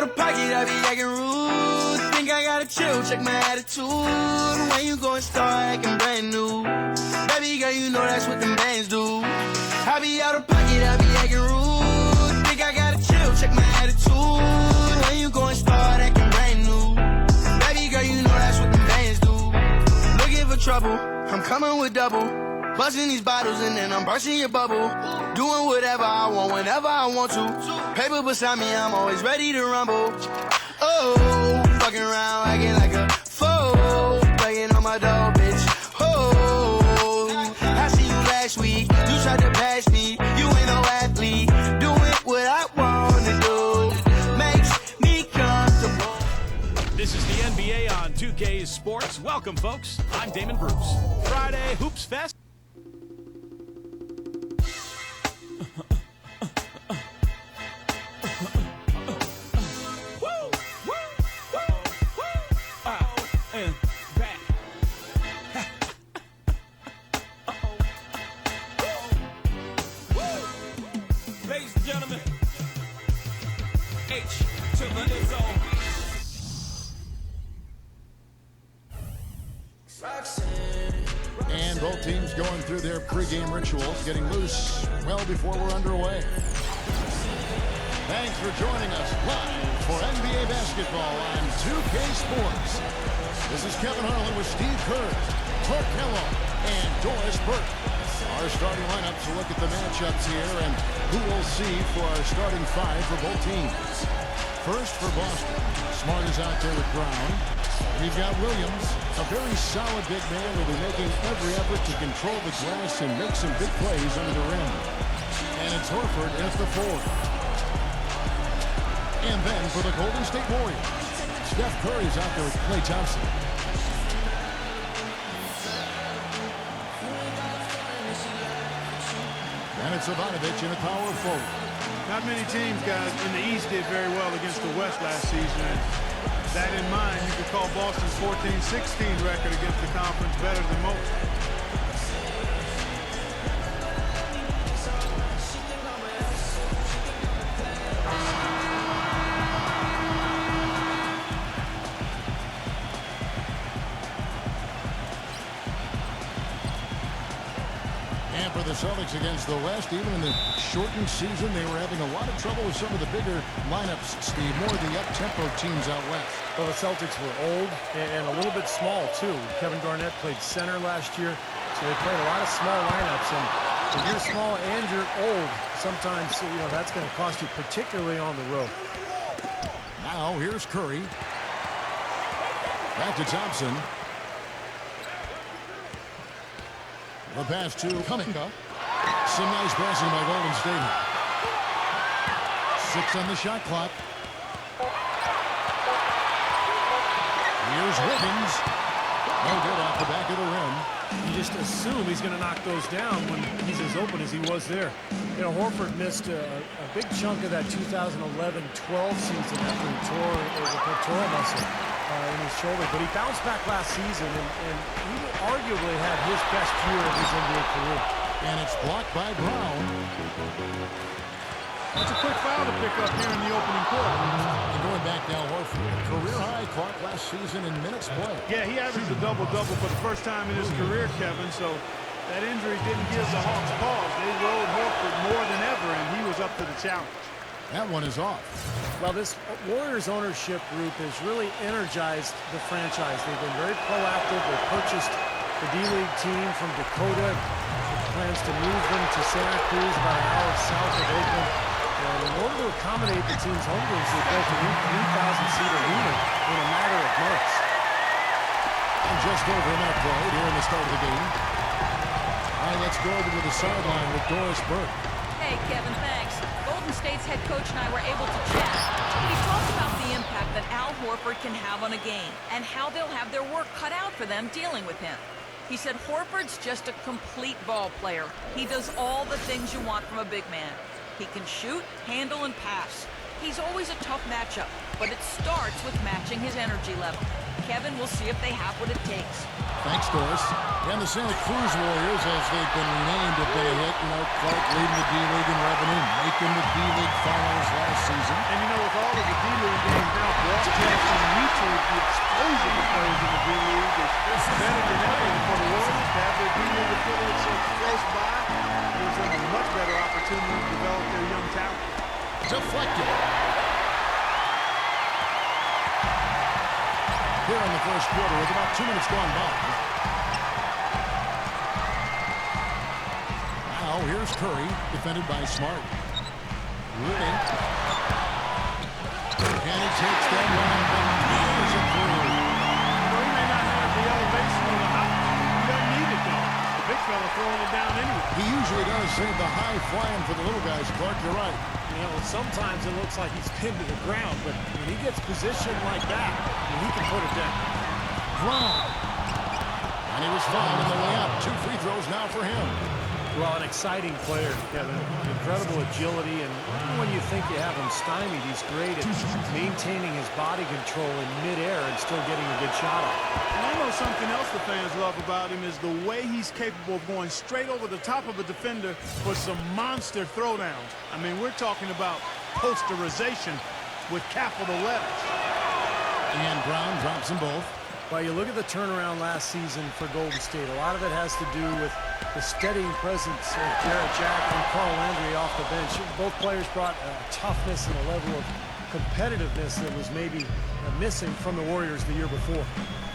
out of pocket, I be acting rude. Think I gotta chill, check my attitude. When you go and start acting brand new, baby girl, you know that's what them bands do. I be out of pocket, I be acting rude. Think I gotta chill, check my attitude. When you go and start acting brand new, baby girl, you know that's what them bands do. Looking for trouble, I'm coming with double. Busting these bottles and then I'm bursting your bubble. Doing whatever I want, whenever I want to. Paper beside me, I'm always ready to rumble. Oh, fucking around, acting like a fool. Playing on my dog, bitch. Oh, I see you last week. You tried to pass me. You ain't no athlete. Doing what I want to do makes me comfortable. This is the NBA on 2K Sports. Welcome, folks. I'm Damon Bruce. Friday Hoops Fest. Ladies and gentlemen, H to the Izzo. And both teams going through their pregame rituals, getting loose well before we're underway. Thanks for joining us live for NBA basketball on 2K Sports. This is Kevin Harlan with Steve Kerr, Clark Kellogg, and Doris Burke. Our starting lineup to look at the matchups here and who we'll see for our starting five for both teams. First for Boston, Smart is out there with Brown. We've got Williams, a very solid big man who will be making every effort to control the glass and make some big plays under the rim. And it's Horford as the forward. And then for the Golden State Warriors, Steph Curry's out there with Klay Thompson. And it's Ivanovic in the power forward. Not many teams, guys, in the East did very well against the West last season. And that in mind, you could call Boston's 14-16 record against the conference better than most. For the Celtics against the West, even in the shortened season, they were having a lot of trouble with some of the bigger lineups, Steve. More of the up-tempo teams out west. Well, the Celtics were old and a little bit small, too. Kevin Garnett played center last year, so they played a lot of small lineups. And if you're small and you're old, sometimes, that's going to cost you, particularly on the road. Now, here's Curry. Back to Thompson. The pass to Kuminga. Some nice passing by Golden State. 6 on the shot clock. Here's Wiggins. No good off the back of the rim. You just assume he's going to knock those down when he's as open as he was there. Horford missed a big chunk of that 2011-12 season after he tore the pectoral muscle in his shoulder. But he bounced back last season, and he arguably had his best year of his NBA career. And it's blocked by Brown. That's a quick foul to pick up here in the opening quarter. And going back now, Horford, career high clock last season in minutes played. Yeah, he averaged a double-double for the first time in his career, Kevin, so that injury didn't give the Hawks pause. They rode Horford more than ever, and he was up to the challenge. That one is off. Well, this Warriors ownership group has really energized the franchise. They've been very proactive. They purchased the D-League team from Dakota. With plans to move them to Santa Cruz, about an hour south of Oakland. And in order to accommodate the team's home games, they built a new 3,000-seat arena in a matter of months. And just over a minute played here in the start of the game. All right, let's go over to the sideline with Doris Burke. Hey, Kevin, thanks. Golden State's head coach and I were able to chat. He talked about the impact that Al Horford can have on a game and how they'll have their work cut out for them dealing with him. He said Horford's just a complete ball player. He does all the things you want from a big man. He can shoot, handle, and pass. He's always a tough matchup, but it starts with matching his energy level. Kevin, we'll see if they have what it takes. Thanks, Doris. And the Santa Cruz Warriors, as they've been renamed, have been a hit. Clark leading the D-League in revenue, making the D-League finals last season. And with all of the D-League continue to develop their young talent. Deflected. Here in the first quarter with about 2 minutes gone by. Now here's Curry, defended by Smart. Winning. And he takes that one and fires it through. Well, he may not have the elevation or the height. He doesn't need it, though. The big fella throwing it down anyway. He usually does save the high flying for the little guys, Clark. You're right. You know, sometimes it looks like he's pinned to the ground, but when he gets positioned like that, he can put it down. Brown. And he was fouled on the way out. 2 free throws now for him. Well, an exciting player, Kevin. Incredible agility, and even when you think you have him stymied, he's great at maintaining his body control in midair and still getting a good shot off. And I know something else the fans love about him is the way he's capable of going straight over the top of a defender for some monster throwdowns. I mean, we're talking about posterization with capital letters. And Brown drops them both. Well, you look at the turnaround last season for Golden State. A lot of it has to do with the steadying presence of Jarrett Jack and Carl Landry off the bench. Both players brought a toughness and a level of competitiveness that was maybe missing from the Warriors the year before.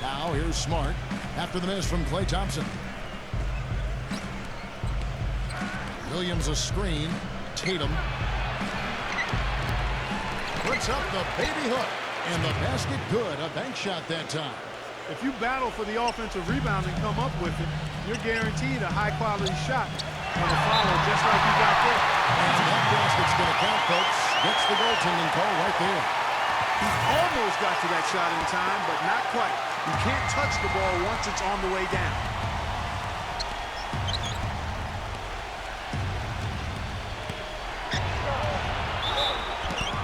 Now here's Smart after the miss from Klay Thompson. Williams a screen. Tatum puts up the baby hook. And the basket good. A bank shot that time. If you battle for the offensive rebound and come up with it, you're guaranteed a high-quality shot on the follow, just like you got there. And that basket's going to count, folks. Gets the goaltending call right there. He almost got to that shot in time, but not quite. You can't touch the ball once it's on the way down.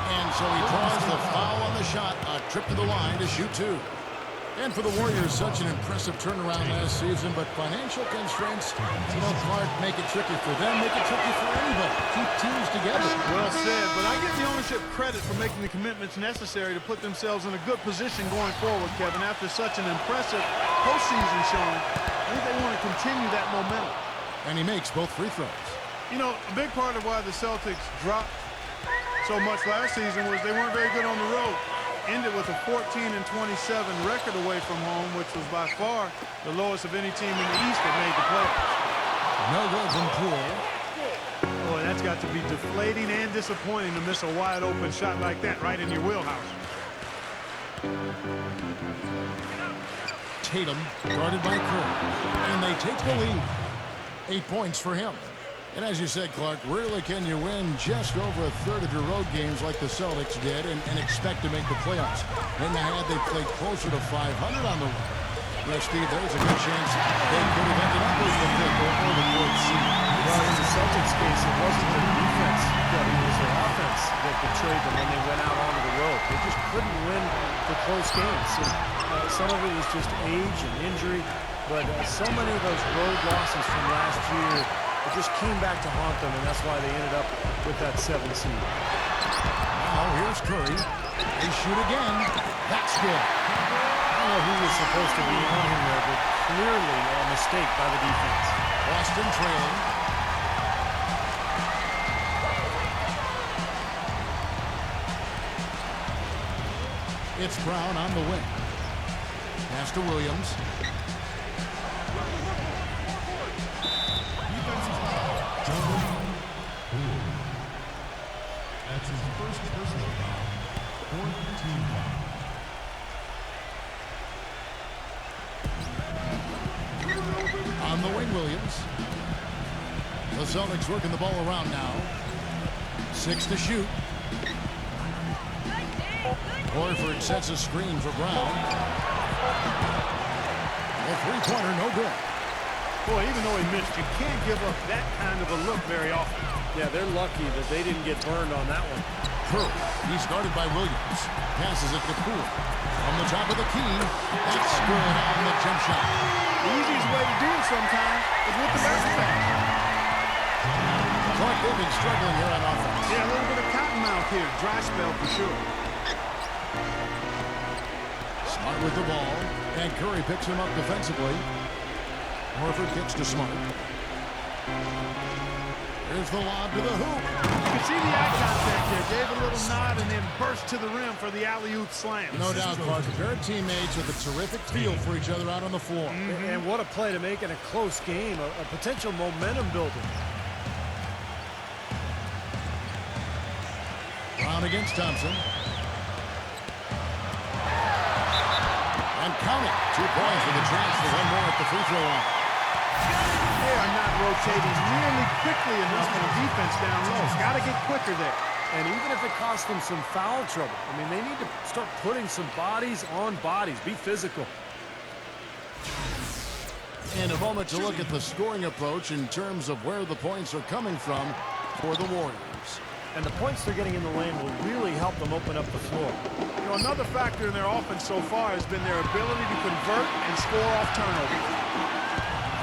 And so he draws the foul on the shot. A trip to the line to shoot 2. And for the Warriors, such an impressive turnaround last season, but financial constraints, Clark, make it tricky for them, make it tricky for anybody. Keep teams together. Well said, but I give the ownership credit for making the commitments necessary to put themselves in a good position going forward, Kevin. After such an impressive postseason showing, I think they want to continue that momentum. And he makes both free throws. You know, a big part of why the Celtics dropped so much last season was they weren't very good on the road. Ended with a 14-27 record away from home, which was by far the lowest of any team in the East that made the playoffs. No good from Poole. Boy, that's got to be deflating and disappointing to miss a wide-open shot like that right in your wheelhouse. Tatum guarded by Curry. And they take the lead. 8 points for him. And as you said, Clark, rarely can you win just over a third of your road games like the Celtics did and expect to make the playoffs. In the head, they played closer to 500 on the road. Yeah, Steve, there's a good chance they could have ended up with the 5th or the 4th seed. Well, in the Celtics case, it wasn't their defense, Kevin. It was their offense that betrayed them when they went out onto the road. They just couldn't win the close games. And, some of it was just age and injury, but so many of those road losses from last year, it just came back to haunt them, and that's why they ended up with that 7th seed. Now here's Curry. They shoot again. That's good. I don't know who was supposed to be on him there, but clearly a mistake by the defense. Boston trailing. It's Brown on the wing. Pass to Williams. That's his first personal foul. 4th team foul. On the wing, Williams. The Celtics working the ball around now. 6 to shoot. Horford sets a screen for Brown. A 3-pointer, no good. Boy, even though he missed, you can't give up that kind of a look very often. Yeah, they're lucky that they didn't get burned on that one. Curry, he's guarded by Williams. Passes it to Poole. From the top of the key, that's good on the jump shot. The easiest way to do it sometimes is with the best pass. Clark, they've been struggling here on offense. Yeah, a little bit of cotton mouth here. Dry spell for sure. Smart with the ball, and Curry picks him up defensively. Horford kicks to Smart. Here's the lob to the hoop. You can see the eye contact there. Gave a little nod and then burst to the rim for the alley-oop slam. No doubt, Clark. Their teammates with a terrific feel for each other out on the floor. And what a play to make in a close game, a potential momentum builder. Brown against Thompson. And counting. 2 points for the transfer. One more at the free throw line. They are not rotating nearly quickly enough on defense down low. Got to get quicker there. And even if it costs them some foul trouble, I mean, they need to start putting some bodies on bodies. Be physical. And a moment to look at the scoring approach in terms of where the points are coming from for the Warriors. And the points they're getting in the lane will really help them open up the floor. You know, another factor in their offense so far has been their ability to convert and score off turnovers.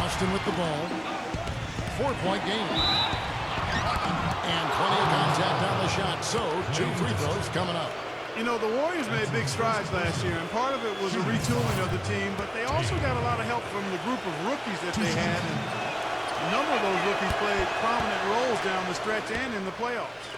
Austin with the ball. 4-point game. And plenty of contact on the shot. So 2 free throws coming up. You know, the Warriors made big strides last year, and part of it was a retooling of the team, but they also got a lot of help from the group of rookies that they had, and a number of those rookies played prominent roles down the stretch and in the playoffs.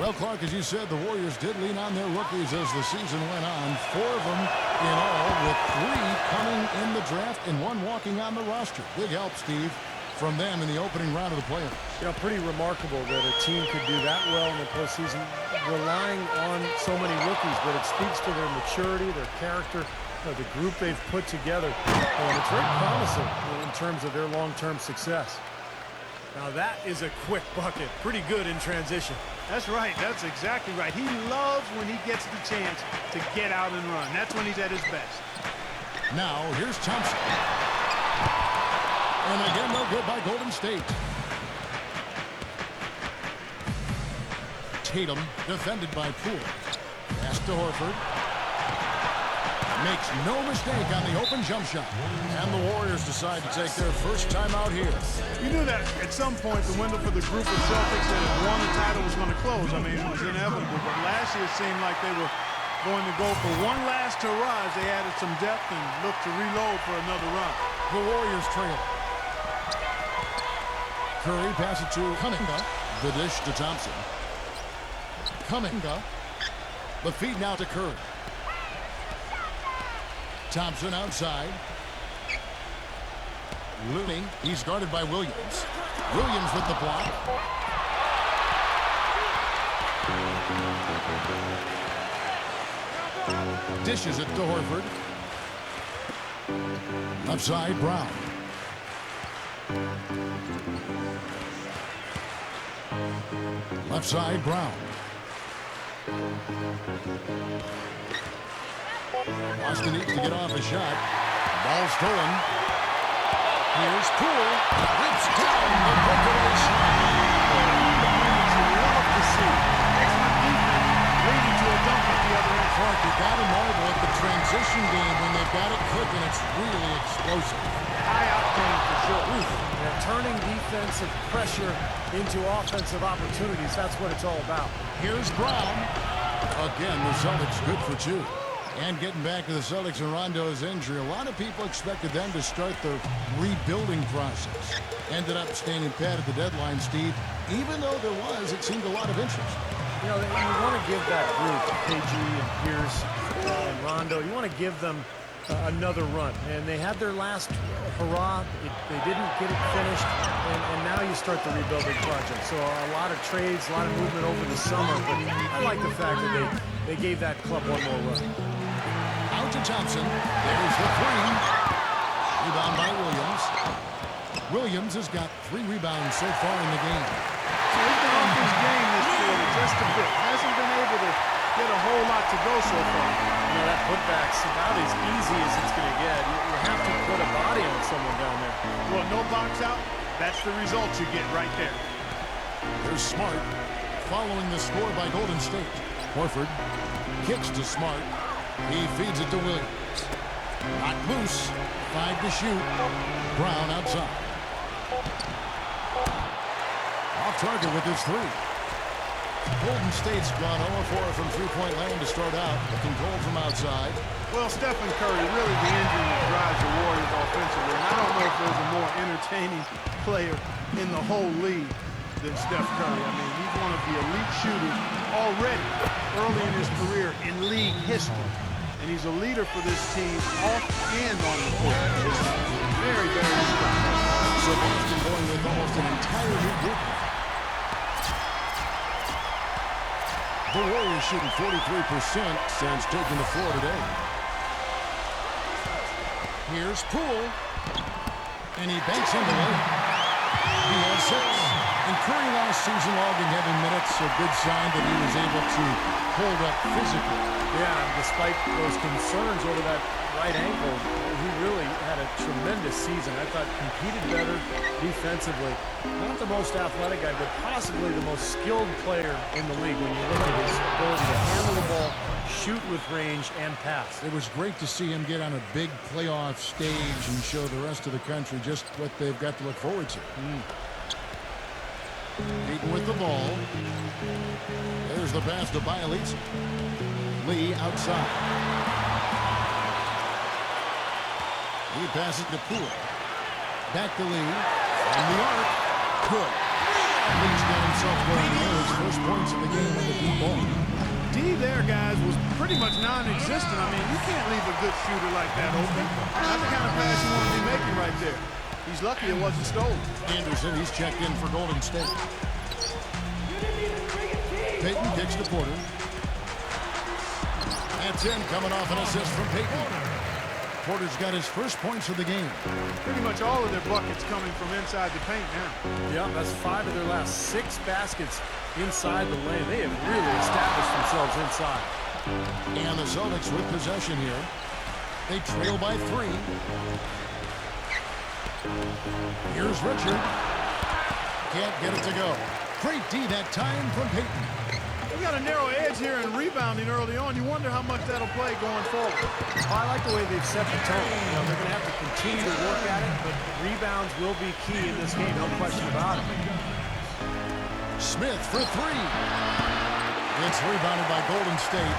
Well, Clark, as you said, the Warriors did lean on their rookies as the season went on. 4 of them in all, with 3 coming in the draft and 1 walking on the roster. Big help, Steve, from them in the opening round of the playoffs. You know, pretty remarkable that a team could do that well in the postseason, relying on so many rookies, but it speaks to their maturity, their character, the group they've put together, and it's very promising in terms of their long-term success. Now that is a quick bucket. Pretty good in transition. That's right. That's exactly right. He loves when he gets the chance to get out and run. That's when he's at his best. Now, here's Thompson. And again, no good by Golden State. Tatum defended by Poole. Pass to Horford. Makes no mistake on the open jump shot. And the Warriors decide to take their first time out here. You knew that at some point the window for the group of Celtics that had won the title was going to close. I mean, it was inevitable. But last year it seemed like they were going to go for one last hurrah as they added some depth and looked to reload for another run. The Warriors trail. Curry passes it to Cunningham. The dish to Thompson. Cunningham. The feed now to Curry. Thompson outside. Looney. He's guarded by Williams. Williams with the block. Dishes it to Horford. Left side, Brown. Left side, Brown. Austin needs to get off a shot. Ball stolen. Here's Poole. Rips down the breakaway shot. You love to see. Excellent defense leading to a dunk at the other end. Clark, you got to marvel at the transition game when they've got it cooking. It's really explosive. High octane for sure. Yeah, turning defensive pressure into offensive opportunities, that's what it's all about. Here's Brown. Again, the Celtics good for 2. And getting back to the Celtics and Rondo's injury, a lot of people expected them to start their rebuilding process. Ended up standing pat at the deadline, Steve. Even though there was, it seemed, a lot of interest. You know, you want to give that group, KG and Pierce and Rondo, you want to give them another run. And they had their last hurrah. They didn't get it finished. And now you start the rebuilding project. So a lot of trades, a lot of movement over the summer. But I like the fact that they gave that club one more run. Out to Thompson. There's the 3. Rebound by Williams. Williams has got 3 rebounds so far in the game. So he's been off his game this quarter just a bit. Hasn't been able to get a whole lot to go so far. You know, that putback's about as easy as it's going to get. You have to put a body on someone down there. Well, no box out. That's the result you get right there. There's Smart following the score by Golden State. Horford kicks to Smart. He feeds it to Williams. Knocked loose. 5 to shoot. Brown outside. Off target with his 3. Golden State's gone 0-4 from three-point land to start out. Looking cold from outside. Well, Stephen Curry, really the engine that drives the Warriors offensively. And I don't know if there's a more entertaining player in the whole league. than Steph Curry. I mean, he's one of the elite shooters already early in his career in league history. And he's a leader for this team off and on the court. Just very, very strong. So Boston going with almost an entire new group. The Warriors shooting 43% since taking the floor today. Here's Poole. And he banks into it. He has 6. And Curry last season logging heavy minutes, a good sign that he was able to hold up physically. Yeah, despite those concerns over that right ankle, he really had a tremendous season. I thought competed better defensively. Not the most athletic guy, but possibly the most skilled player in the league when you look at his ability to handle the ball, shoot with range, and pass. It was great to see him get on a big playoff stage and show the rest of the country just what they've got to look forward to. Beaten with the ball. There's the pass to Bielitz. Lee outside. He passes to Poole. Back to Lee. And the arc. Good. Lee's got himself going there. His first points of the game on the deep ball. D there, guys, was pretty much non-existent. I mean, you can't leave a good shooter like that open. Not the kind of pass you want to be making right there. He's lucky it wasn't stolen. Anderson, he's checked in for Golden State. Payton kicks to Porter. That's in, coming off an assist from Payton. Porter's got his first points of the game. Pretty much all of their buckets coming from inside the paint now. Yeah, that's 5 of their last 6 baskets inside the lane. They have really established themselves inside. And the Celtics with possession here. They trail by 3. Here's Richard. Can't get it to go. Great D that time from Payton. We got a narrow edge here in rebounding early on. You wonder how much that'll play going forward. I like the way they've set the tone. You know, they're going to have to continue to work at it, but rebounds will be key in this game, no question about it. Smith for 3. It's rebounded by Golden State.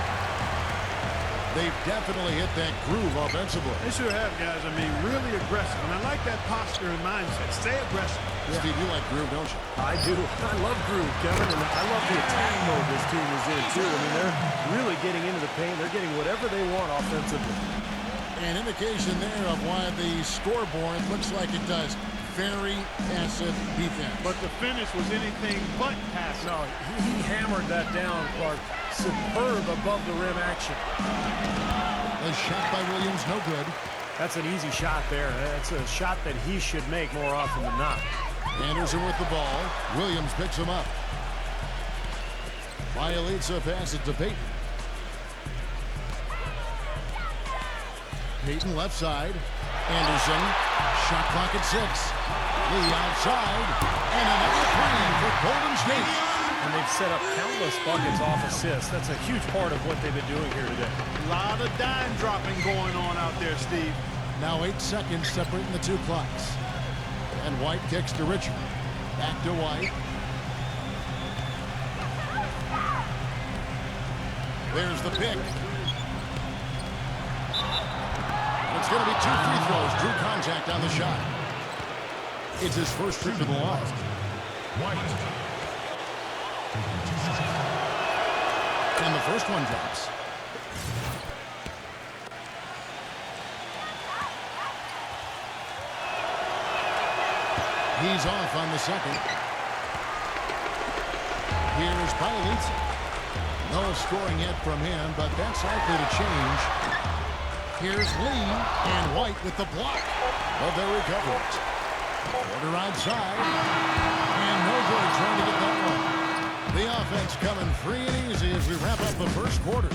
They've definitely hit that groove offensively. They sure have, guys. I mean, really aggressive. And I like that posture and mindset. Stay aggressive. Yeah. Steve, you like groove, don't you? I do. I love groove, Kevin, and I love the attack mode this team is in, too. I mean, they're really getting into the paint. They're getting whatever they want offensively. An indication there of why the scoreboard looks like it does. Very passive defense. But the finish was anything but passive. No, he hammered that down, Clark. Superb above the rim action. A shot by Williams, no good. That's an easy shot there. That's a shot that he should make more often than not. Anderson with the ball. Williams picks him up. Bielitsa passes to Payton. Payton left side. Anderson. Shot clock at 6. Lee outside. And another 3 for Golden State. And they've set up countless buckets off assists. That's a huge part of what they've been doing here today. A lot of dime dropping going on out there, Steve. Now 8 seconds separating the 2 clocks. And White kicks to Richard. Back to White. There's the pick. It's going to be 2 free throws. Drew contact on the shot. It's his first trip to the line. White. And the first one drops. He's off on the second. Here's Bielitsa. No scoring yet from him, but that's likely to change. Here's Lee and White with the block. But they recover it. Porter outside. And no good trying to get that one. The offense coming free and easy as we wrap up the first quarter.